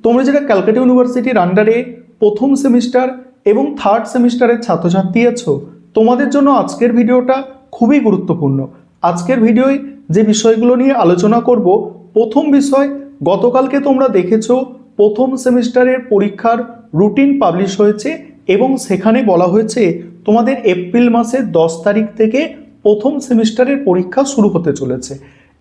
তোমরা যারা ক্যালকাটা ইউনিভার্সিটির আন্ডারে প্রথম সেমিস্টার এবং থার্ড সেমিস্টারের ছাত্রছাত্রী আছো, তোমাদের জন্য আজকের ভিডিওটা খুবই গুরুত্বপূর্ণ। আজকের ভিডিওয় যে বিষয়গুলো নিয়ে আলোচনা করব, প্রথম বিষয়, গতকালকে তোমরা দেখেছো প্রথম সেমিস্টারের পরীক্ষার রুটিন পাবলিশ হয়েছে এবং সেখানে বলা হয়েছে তোমাদের এপ্রিল মাসের 10 তারিখ থেকে প্রথম সেমিস্টারের পরীক্ষা শুরু হতে চলেছে।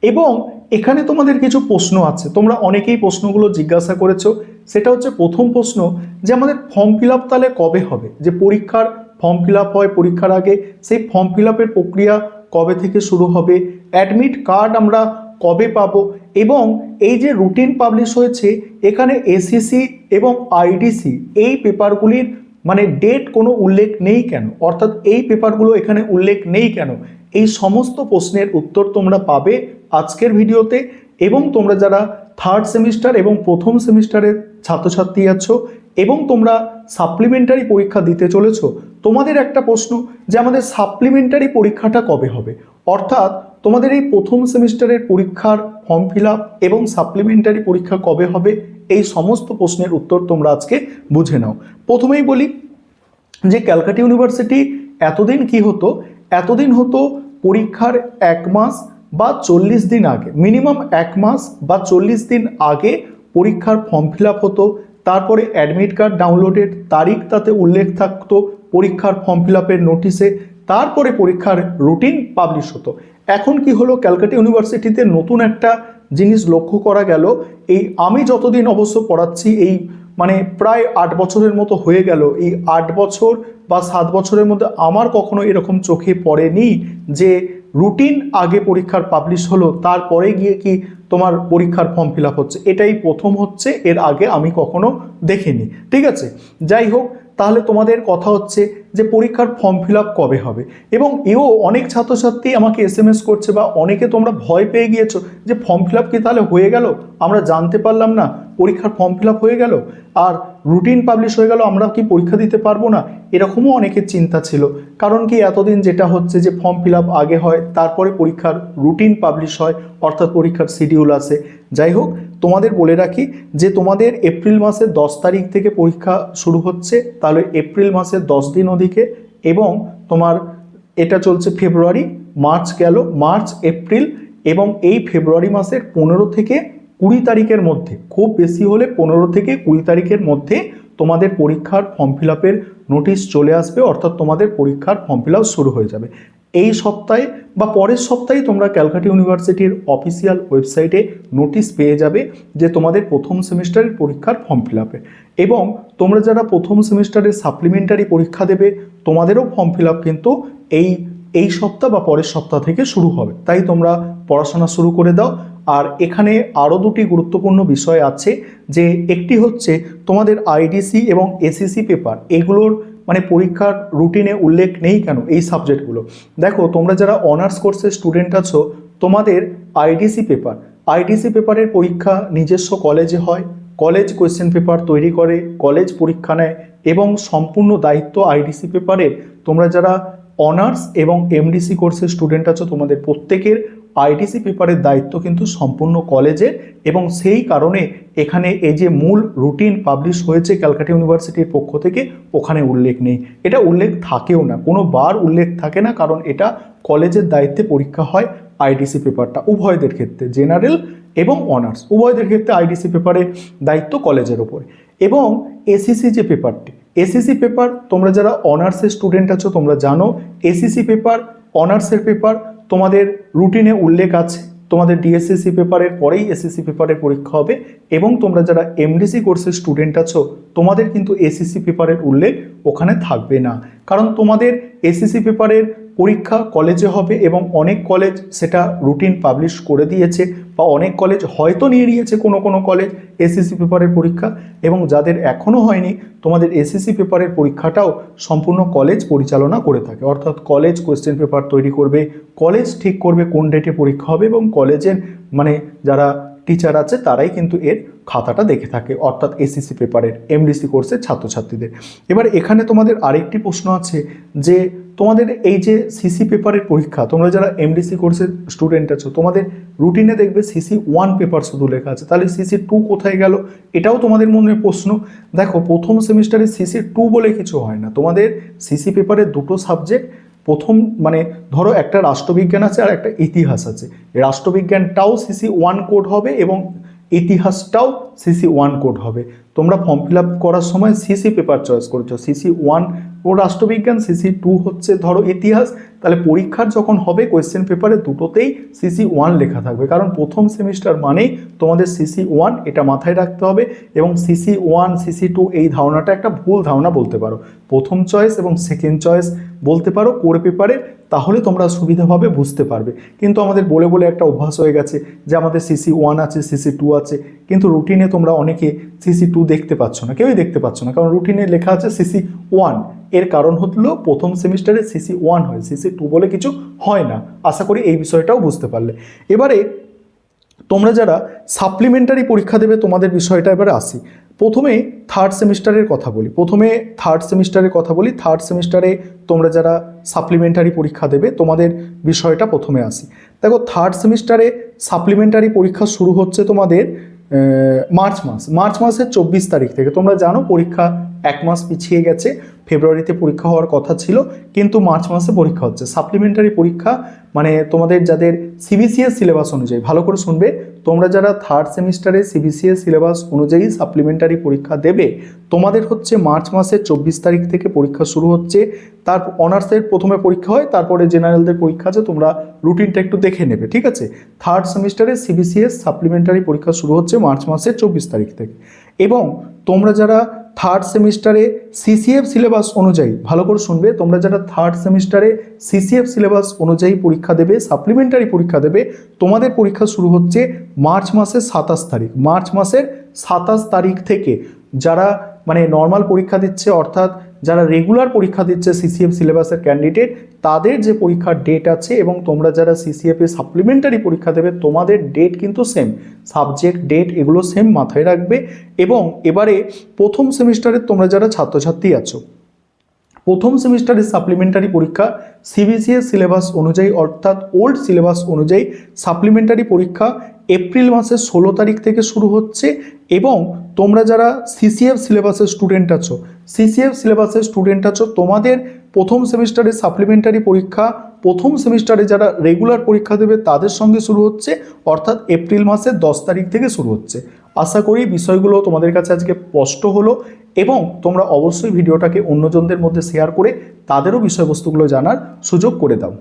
এবং এখানে তোমাদের কিছু প্রশ্ন আছে, তোমরা অনেকেই প্রশ্নগুলো জিজ্ঞাসা করেছো। সেটা হচ্ছে প্রথম প্রশ্ন যে আমাদের ফর্ম ফিল আপ তাহলে কবে হবে, যে পরীক্ষার ফর্ম ফিল আপ হয় পরীক্ষার আগে, সেই ফর্ম ফিল আপের প্রক্রিয়া কবে থেকে শুরু হবে, অ্যাডমিট কার্ড আমরা কবে পাবো, এবং এই যে রুটিন পাবলিশ হয়েছে এখানে এসিসি এবং আইডিসি এই পেপারগুলির মানে ডেট কোনো উল্লেখ নেই কেন, অর্থাৎ এই পেপারগুলো এখানে উল্লেখ নেই কেন, এই সমস্ত প্রশ্নের উত্তর তোমরা পাবে আজকের ভিডিওতে। এবং তোমরা যারা থার্ড সেমিস্টার এবং প্রথম সেমিস্টারের ছাত্রছাত্রী আছো এবং তোমরা সাপ্লিমেন্টারি পরীক্ষা দিতে চলেছো, তোমাদের একটা প্রশ্ন যে আমাদের সাপ্লিমেন্টারি পরীক্ষাটা কবে হবে, অর্থাৎ তোমাদের এই প্রথম সেমিস্টারের পরীক্ষার ফর্ম ফিল আপ এবং সাপ্লিমেন্টারি পরীক্ষা কবে হবে, এই সমস্ত প্রশ্নের উত্তর তোমরা আজকে বুঝে নাও। প্রথমেই বলি যে ক্যালকাটা ইউনিভার্সিটি এতদিন কি হতো, এতদিন হতো পরীক্ষার 1 মাস বা 40 দিন আগে, মিনিমাম 1 মাস বা 40 দিন আগে পরীক্ষার ফর্ম ফিল আপ হতো। তারপরে অ্যাডমিট কার্ড ডাউনলোডের তারিখ তাতে উল্লেখ থাকতো পরীক্ষার ফর্ম ফিল আপের নোটিশে, তারপরে পরীক্ষার রুটিন পাবলিশ হতো। এখন কি হলো, ক্যালকাটা ইউনিভার্সিটিতে নতুন একটা জিনিস লক্ষ্য করা গেল। এই আমি যতদিন অবশ্য পড়াচ্ছি, এই মানে প্রায় 8 বছরের মতো হয়ে গেল, এই 8 বছর বা 7 বছরের মধ্যে আমার কখনো এরকম চোখে পড়েনি যে রুটিন আগে পরীক্ষার পাবলিশ হলো তারপরে গিয়ে কি তোমার পরীক্ষার ফর্ম ফিল আপ হচ্ছে, এটাই প্রথম হচ্ছে, এর আগে আমি কখনো দেখিনি। ঠিক আছে, যাই হোক, তাহলে তোমাদের কথা হচ্ছে যে পরীক্ষার ফর্ম ফিল আপ কবে হবে। এবং অনেক ছাত্রছাত্রী আমাকে SMS করছে বা অনেকে তোমরা ভয় পেয়ে গিয়েছো যে ফর্ম ফিল আপ কি তাহলে হয়ে গেল, আমরা জানতে পারলাম না, পরীক্ষার ফর্ম ফিল আপ হয়ে গেল আর রুটিন পাবলিশ হয়ে গেল, আমরা কি পরীক্ষা দিতে পারবো না, এরকমও অনেকের চিন্তা ছিল। কারণ কি এতদিন যেটা হচ্ছে যে ফর্ম ফিল আপ আগে হয় তারপরে পরীক্ষার রুটিন পাবলিশ হয়, অর্থাৎ পরীক্ষার শিডিউল আসে। যাই হোক, তোমাদের বলে রাখি যে তোমাদের এপ্রিল মাসের 10 তারিখ থেকে পরীক্ষা শুরু হচ্ছে, তাহলে এপ্রিল মাসের 10 দিন ওদিকে, এবং তোমার এটা চলছে ফেব্রুয়ারি, মার্চ গেল, মার্চ এপ্রিল, এবং এই ফেব্রুয়ারি মাসের 15 থেকে 20 তারিখের মধ্যে, খুব বেশি হলে 15 থেকে 20 তারিখের মধ্যে তোমাদের পরীক্ষার ফর্ম ফিল আপের নোটিশ চলে আসবে, অর্থাৎ তোমাদের পরীক্ষার ফর্ম ফিল আপ শুরু হয়ে যাবে। এই সপ্তাহে বা পরের সপ্তাহে তোমরা ক্যালকাটা ইউনিভার্সিটির অফিসিয়াল ওয়েবসাইটে নোটিশ পেয়ে যাবে যে তোমাদের প্রথম সেমিস্টারের পরীক্ষার ফর্ম ফিল আপে। এবং তোমরা যারা প্রথম সেমিস্টারের সাপ্লিমেন্টারি পরীক্ষা দেবে, তোমাদেরও ফর্ম ফিল আপ কিন্তু এই সপ্তাহ বা পরের সপ্তাহ থেকে শুরু হবে, তাই তোমরা পড়াশোনা শুরু করে দাও। আর এখানে আরও দুটি গুরুত্বপূর্ণ বিষয় আছে, যে একটি হচ্ছে তোমাদের আইডিসি এবং এসিসি পেপার, এগুলোর মানে পরীক্ষার রুটিনে উল্লেখ নেই কেন এই সাবজেক্টগুলো। দেখো, তোমরা যারা অনার্স কোর্সের স্টুডেন্ট আছো, তোমাদের আইডিসি পেপারের পরীক্ষা নিজস্ব কলেজে হয়, কলেজ কোয়েশ্চেন পেপার তৈরি করে, কলেজ পরীক্ষা নেয়, এবং সম্পূর্ণ দায়িত্ব আইডিসি পেপারের। তোমরা যারা অনার্স এবং এমডিসি কোর্সের স্টুডেন্ট আছো, তোমাদের প্রত্যেকের আইডিসি পেপারের দায়িত্ব কিন্তু সম্পূর্ণ কলেজের। এবং সেই কারণে এখানে এই যে মূল রুটিন পাবলিশ হয়েছে ক্যালকাটা ইউনিভার্সিটির পক্ষ থেকে, ওখানে উল্লেখ নেই, এটা উল্লেখ থাকেও না, কোনো বার উল্লেখ থাকে না, কারণ এটা কলেজের দায়িত্বে পরীক্ষা হয় আইডিসি পেপারটা, উভয়দের ক্ষেত্রে, জেনারেল এবং অনার্স উভয়দের ক্ষেত্রে আইডিসি পেপারের দায়িত্ব কলেজের ওপরে। এবং এসিসি যে পেপারটি, এসিসি পেপার তোমরা যারা অনার্সের স্টুডেন্ট আছো তোমরা জানো, এসিসি পেপার অনার্সের পেপার, তোমাদের রুটিনে উল্লেখ আছে তোমাদের ডিএসসিসি পেপারের পরেই এসএসসি পেপারের পরীক্ষা হবে। এবং তোমরা যারা এমডিসি কোর্সের স্টুডেন্ট আছো, তোমাদের কিন্তু এসএসসি পেপারের উল্লেখ ওখানে থাকবে না, কারণ তোমাদের এসএসসি পেপারের পরীক্ষা কলেজে হবে এবং অনেক কলেজ সেটা রুটিন পাবলিশ করে দিয়েছে, বা অনেক কলেজ হয়তো নিয়ে নিয়েছে কোনো কোনো কলেজ এসএসসি পেপারের পরীক্ষা। এবং যাদের এখনও হয়নি, তোমাদের এসএসসি পেপারের পরীক্ষাটাও সম্পূর্ণ কলেজ পরিচালনা করে থাকে, অর্থাৎ কলেজ কোয়েশ্চেন পেপার তৈরি করবে, কলেজ ঠিক করবে কোন ডেটে পরীক্ষা হবে, এবং কলেজের মানে যারা টিচার আছে তারাই কিন্তু এর খাতাটা দেখে থাকে, অর্থাৎ এসিসি পেপারের এমডিসি কোর্সের ছাত্রছাত্রীদের। এবার এখানে তোমাদের আরেকটি প্রশ্ন আছে যে তোমাদের এই যে সিসি পেপারের পরীক্ষা, তোমরা যারা এমডিসি কোর্সের স্টুডেন্ট আছো তোমাদের রুটিনে দেখবে সিসি 1 পেপার শুধু লেখা আছে, তাহলে সিসি 2 কোথায় গেল, এটাও তোমাদের মনে প্রশ্ন। দেখো প্রথম সেমিস্টারে সিসি 2 বলে কিছু হয় না, তোমাদের সিসি পেপারের দুটো সাবজেক্ট, প্রথম মানে ধরো একটা রাষ্ট্রবিজ্ঞান আছে আর একটা ইতিহাস আছে, রাষ্ট্রবিজ্ঞানটাও সিসি 1 কোড হবে এবং ইতিহাসটাও সিসি 1 কোড হবে। তোমরা ফর্ম ফিল আপ করার সময় সিসি পেপার চয়েস করেছো, সিসি 1 ও রাষ্ট্রবিজ্ঞান, সিসি 2 হচ্ছে ধরো ইতিহাস, তাহলে পরীক্ষার যখন হবে কোয়েশ্চেন পেপারে দুটোতেই সিসি 1 লেখা থাকবে, কারণ প্রথম সেমিস্টার মানেই তোমাদের সিসি 1, এটা মাথায় রাখতে হবে। এবং সিসি 1 সিসি 2 এই ধারণাটা একটা ভুল ধারণা বলতে পারো, প্রথম চয়েস এবং সেকেন্ড চয়েস বলতে পারো কোর পেপারে, তাহলে তোমরা সুবিধাভাবে বুঝতে পারবে। কিন্তু আমাদের বলে বলে একটা অভ্যাস হয়ে গেছে যে আমাদের সিসি 1 আছে সিসি 2 আছে, কিন্তু রুটিনে তোমরা অনেকে সিসি 2 দেখতে পাচ্ছ না, কেউই দেখতে পাচ্ছ না, কারণ রুটিনে লেখা আছে সিসি 1। এর কারণ হলো প্রথম সেমিস্টারে সিসি 1 হয়, সিসি 2 বলে কিছু হয় না। আশা করি এই বিষয়টাও বুঝতে পারলে। এবারে তোমরা যারা সাপ্লিমেন্টারি পরীক্ষা দেবে তোমাদের বিষয়টা এবারে আসি। প্রথমে থার্ড সেমিস্টারের কথা বলি, থার্ড সেমিস্টারে তোমরা যারা সাপ্লিমেন্টারি পরীক্ষা দেবে তোমাদের বিষয়টা প্রথমে আসি। দেখো থার্ড সেমিস্টারে সাপ্লিমেন্টারি পরীক্ষা শুরু হচ্ছে তোমাদের মার্চ মাসের 24 তারিখ থেকে। তোমরা জানো পরীক্ষা 1 মাস পিছিয়ে গেছে, ফেব্রুয়ারিতে পরীক্ষা হওয়ার কথা ছিল কিন্তু মার্চ মাসে পরীক্ষা হচ্ছে। সাপ্লিমেন্টারি পরীক্ষা মানে তোমাদের যাদের সিবিসিএস সিলেবাস অনুযায়ী, ভালো করে শুনবে, তোমরা যারা থার্ড সেমিস্টারে সিবিসিএস সিলেবাস অনুযায়ী সাপ্লিমেন্টারি পরীক্ষা দেবে তোমাদের হচ্ছে মার্চ মাসের 24 তারিখ থেকে পরীক্ষা শুরু হচ্ছে। তার অনার্সের প্রথমে পরীক্ষা হয়, তারপরে জেনারেলদের পরীক্ষা আছে, তোমরা রুটিনটা একটু দেখে নেবে, ঠিক আছে। থার্ড সেমিস্টারে সিবিসিএস সাপ্লিমেন্টারি পরীক্ষা শুরু হচ্ছে মার্চ মাসের 24 তারিখ থেকে। এবং তোমরা যারা থার্ড সেমিস্টারে সিসিএফ সিলেবাস অনুযায়ী, ভালো করে শুনবে, তোমরা যারা থার্ড সেমিস্টারে সিসিএফ সিলেবাস অনুযায়ী পরীক্ষা দেবে, সাপ্লিমেন্টারি পরীক্ষা দেবে, তোমাদের পরীক্ষা শুরু হচ্ছে মার্চ মাসের 27 তারিখ। মার্চ মাসের 27 তারিখ থেকে যারা মানে নর্মাল পরীক্ষা দিচ্ছে, অর্থাৎ যারা রেগুলার পরীক্ষা দিচ্ছে সিসিএফ সিলেবাসের ক্যান্ডিডেট, তাদের যে পরীক্ষার ডেট আছে এবং তোমরা যারা সিসিএফে সাপ্লিমেন্টারি পরীক্ষা দেবে তোমাদের ডেট কিন্তু সেম, সাবজেক্ট ডেট এগুলো সেম, মাথায় রাখবে। এবং এবারে প্রথম সেমিস্টারে তোমরা যারা ছাত্রছাত্রী আছো, প্রথম সেমিস্টারের সাপ্লিমেন্টারি পরীক্ষা সিবিসিএস সিলেবাস অনুযায়ী, অর্থাৎ ওল্ড সিলেবাস অনুযায়ী সাপ্লিমেন্টারি পরীক্ষা এপ্রিল মাসের 16 তারিখ থেকে শুরু হচ্ছে। এবং তোমরা যারা সিসিএফ সিলেবাসের স্টুডেন্ট আছো তোমাদের প্রথম সেমিস্টারে সাপ্লিমেন্টারি পরীক্ষা প্রথম সেমিস্টারে যারা রেগুলার পরীক্ষা দেবে তাদের সঙ্গে শুরু হচ্ছে, অর্থাৎ এপ্রিল মাসের 10 তারিখ থেকে শুরু হচ্ছে। আশা করি বিষয়গুলো তোমাদের কাছে আজকে স্পষ্ট হলো এবং তোমরা অবশ্যই ভিডিওটাকে অন্যজনদের মধ্যে শেয়ার করে তাদেরও বিষয়বস্তুগুলো জানার সুযোগ করে দাও।